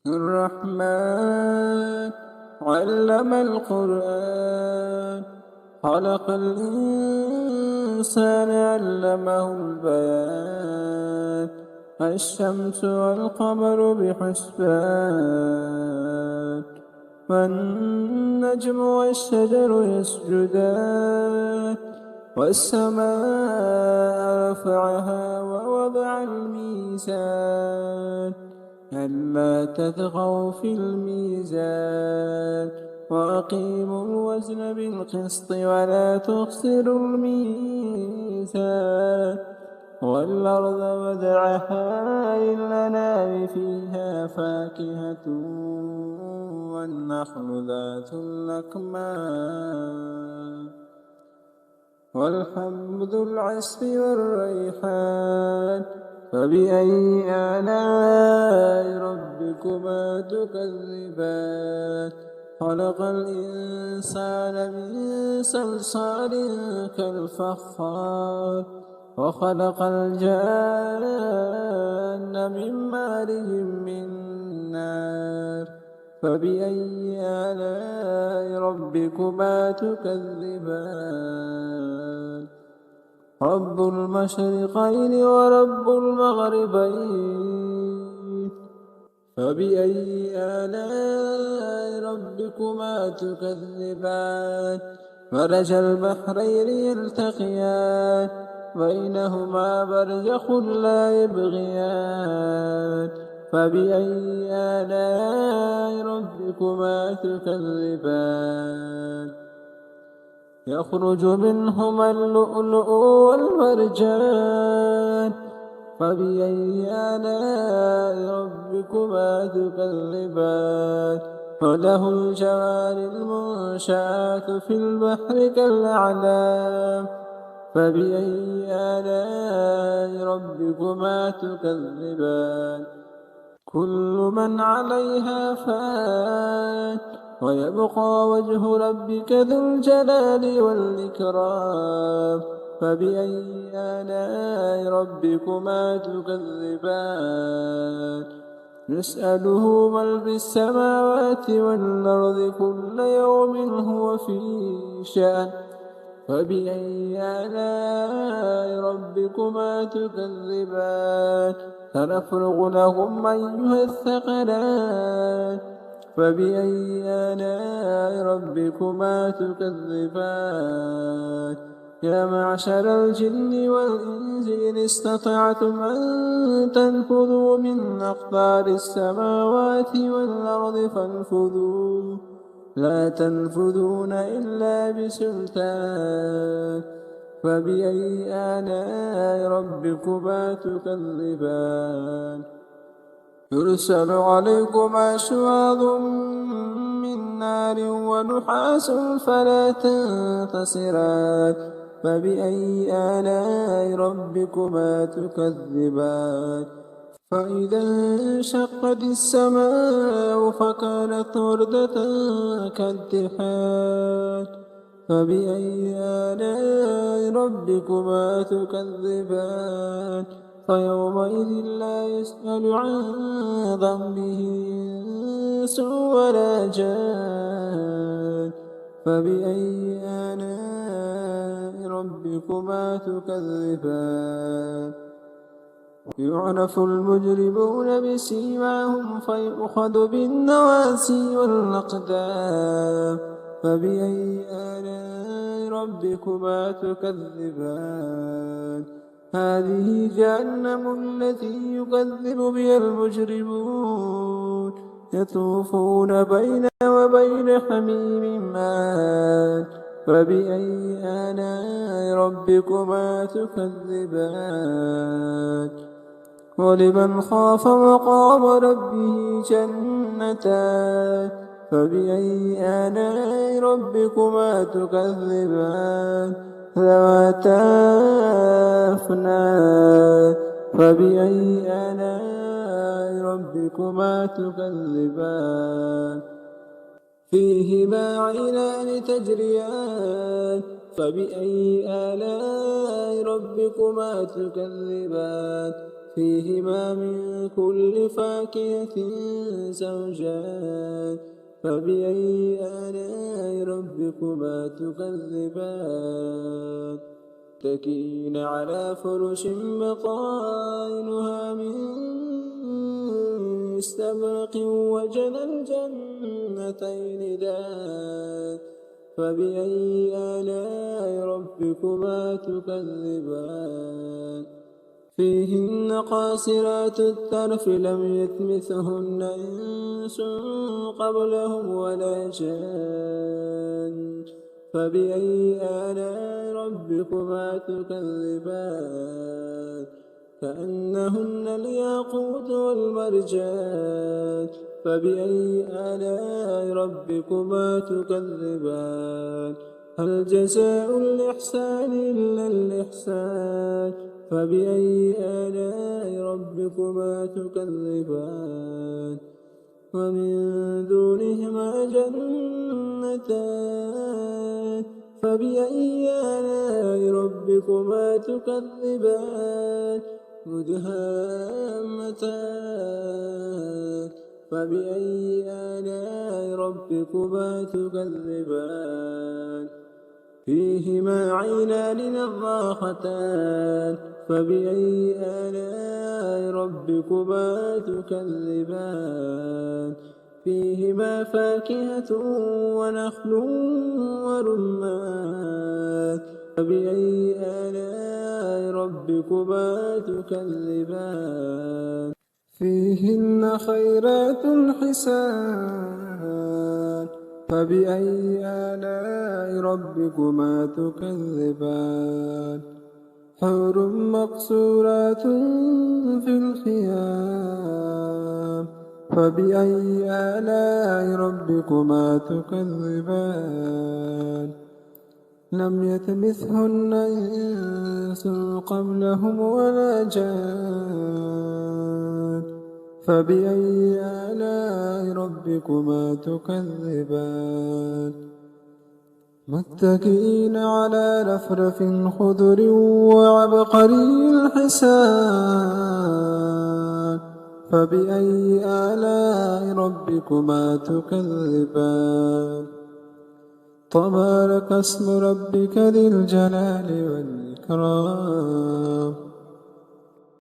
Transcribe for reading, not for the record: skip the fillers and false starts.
الرحمن علم القرآن خلق الإنسان علمه البيان الشمس والقمر بحسبان والنجم والشجر يسجدان والسماء رفعها ووضع الميزان ألا تطغوا في الميزان وأقيموا الوزن بالقسط ولا تخسروا الميزان والأرض وضعها للأنام فيها فاكهة والنخل ذات الأكمام والحب ذو العصف والريحان فبأي آلاء ربكما تكذبان خلق الإنسان من صلصال كالفخار وخلق الجان من مارج من نار فبأي آلاء ربكما تكذبان رب المشرقين ورب المغربين فبأي آلاء ربكما تكذبان مرج البحرين يلتقيان بينهما برزخ لا يبغيان فبأي آلاء ربكما تكذبان يخرج منهما اللؤلؤ والمرجان فبأي آلاء ربكما تكذبان وله الجوار المنشآت في البحر كالأعلام فبأي آلاء ربكما تكذبان كل من عليها فان ويبقى وجه ربك ذو الجلال والإكرام فبأي آلاء ربكما تكذبان يسأله من في السماوات والأرض كل يوم هو في شأن فبأي آلاء ربكما تكذبان سنفرغ لكم أيها الثقلان فبأي آلاء ربكما تكذبان يا معشر الجن والإنس إن استطعتم أن تنفذوا من أقطار السماوات والأرض فانفذوا لا تنفذون إلا بسلطان فبأي آلاء ربكما تكذبان يرسل عليكما شواظ من نار ونحاس فلا تنتصران فبأي آلاء ربكما تكذبان فإذا انشقت السماء فكانت وردة كالدحان فبأي آلاء ربكما تكذبان فيومئذ لا يسأل عن ذنبه إنس ولا جان فبأي آلاء ربكما تكذبان يعرف المجرمون بسيماهم فيؤخذ بالنواسي والأقدام فبأي آلاء ربكما تكذبان هذه جهنم التي يكذب بها المجرمون يطوفون بين وبين حميم آن فبأي آلاء ربكما تكذبان ولمن خاف مقام ربه جنتان فبأي آلاء ربكما تكذبان ذواتا أفنان فبأي آلاء ربكما تكذبان فيهما عينان تجريان فبأي آلاء ربكما تكذبان فيهما من كل فاكهة زوجان فبأي آلاء ربكما تكذبان متكئين على فرش بطائنها من استبرق وجنى الجنتين دان فبأي آلاء ربكما تكذبان فيهن قاصرات الطرف لم يطمثهن إنس قبلهم ولا جان فبأي آلاء ربكما تكذبان كأنهن الياقوت والمرجان فبأي آلاء ربكما تكذبان هل جزاء الإحسان إلا الإحسان فبأي آلاء ربكما تكذبان ومن دونهما جنتان فبأي آلاء ربكما تكذبان مدهامتان فبأي آلاء ربكما تكذبان فيهما عينان نضاختان فبأي آلاء ربكما تكذبان فيهما فاكهة ونخل ورمان فبأي آلاء ربكما تكذبان فيهن خيرات حسان فبأي آلاء ربكما تكذبان حور مقصورات في الخيام فبأي آلاء ربكما تكذبان لم يطمثهن إنس قبلهم ولا جان فبأي آلاء ربكما تكذبان متكئين على رفرف خضر وعبقري الحسان فبأي آلاء ربكما تكذبان تبارك اسم ربك ذي الجلال والإكرام